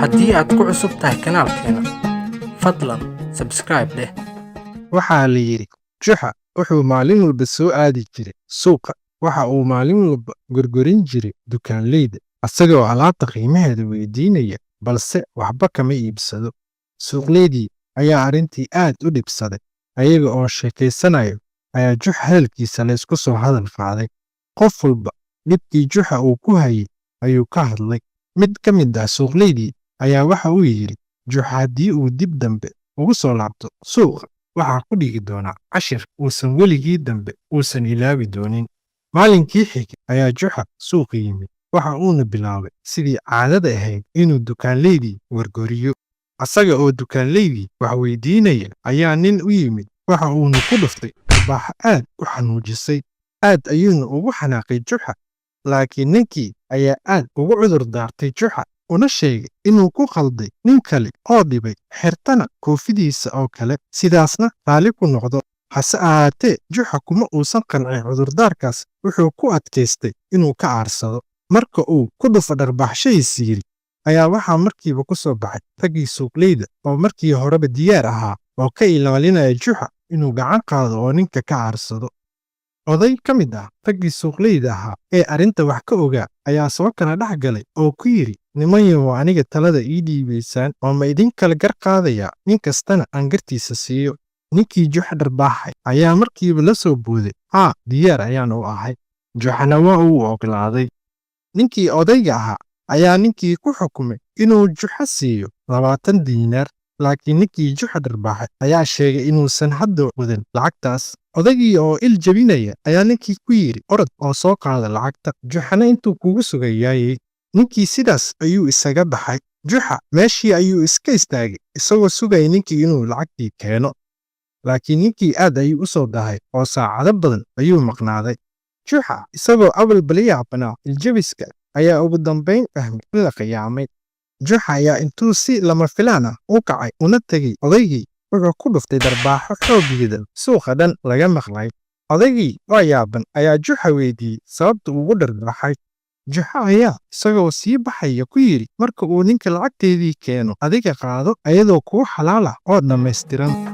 haddii aad ku cusub tahay kanaalkeena fadlan subscribe dheh. waxaa la yidhi Juxa wuxuu maalin walba soo aadi jiray suuqa. waxa uu maalin walba gorgorin jiray dukaanleyda asagoo alaabta qiimaheeda weydiinaya, balse waxba kama iibsado. Suuqleydii ayaa arrintii aad u dhibsaday. ayaga oo sheekaysanayo ayaa Juxa hadalkiisa la isku soo hadal qaaday. qof walba dhibkii Juxa uu ku hayay ayuu ka hadlay. mid ka mid ah suuqleydii ayaa waxa uu yidhi, Juxa haddii uu dib dambe ugu soo laabto suuqa, waxaa ku dhigi doonaa cashir uusan weligii dambe uusan ilaawi doonin. maalinkii xigay ayaa Juxa suuqa yimid. waxa uuna bilaabay sidii caadada ahayd inuu dukaanleydii wargoriyo. asaga oo dukaanleydii wax weydiinaya ayaa nin u yimid. waxa uuna ku dhuftay dharbaaxo aad u xanuujisay. aad ayuuna ugu xanaaqay Juxa, laakiin ninkii ayaa aad ugu cudur daartay Juxa, una sheegay inuu ku qalday nin kale oo dhibay, xirtana koofidiisa oo kale, sidaasna raalli ku noqdo. hase ahaatee Juxa kuma uusan qancin cudurdaarkaas. wuxuu ku adkaystay inuu ka aarsado. marka uu ku dhufo dharbaaxshadiisa yiri ayaa waxaa markiiba ku soo baxay raggii suuqleyda oo markii horeba diyaar ahaa oo ka ilaalinaya Juxa inuu gacan qaado oo ninka ka aarsado. oday ka mid ah raggii suuqleyda ahaa ee arrinta wax ka ogaa ayaa soo kala dhex galay oo ku yidhi, nimanyahow aniga talada ii dhiibaysaan oo ma idin kala gar qaadayaa, nin kastana aan gartiisa siiyo. ninkii Juxa dharbaaxay ayaa markiiba la soo booday, haa, diyaar ayaan u ahay. Juxana waa uu oggolaaday. ninkii odayga ahaa ayaa ninkii ku xukumay inuu Juxa siiyo 20 diinaar, laakiin ninkii Juxa dharbaaxay ayaa sheegay inuusan hadda wadan lacagtaas. odaygii oo il jabinaya ayaa ninkii ku yidhi, orod oo soo qaada lacagta, Juxana intuu kugu sugayaayey. ninkii sidaas ayuu isaga baxay. Juxa meeshii ayuu iska istaagay isagoo sugaya ninkii inuu lacagtii keeno, laakiin ninkii aad ayuu u soo dahay oo saacado badan ayuu maqnaaday. Juxa isagoo awal bali yaabanaa iljabiska ayaa ugu dambayn fahmay in la qiyaamay. Juxa ayaa intuu si lama filaan ah u kacay una tegey odaygii, wuxuu ku dhuftay dharbaaxo xooggeeda suuqa dhan laga maqlay. odaygii oo yaaban ayaa Juxa weydiiyey sababta ugu dharbaaxay. Juxa ayaa isagoo sii baxaya ku yidhi, marka uu ninka lacagteedii keeno adiga qaado ayadoo kuu xalaal ah oo dhammaystiran.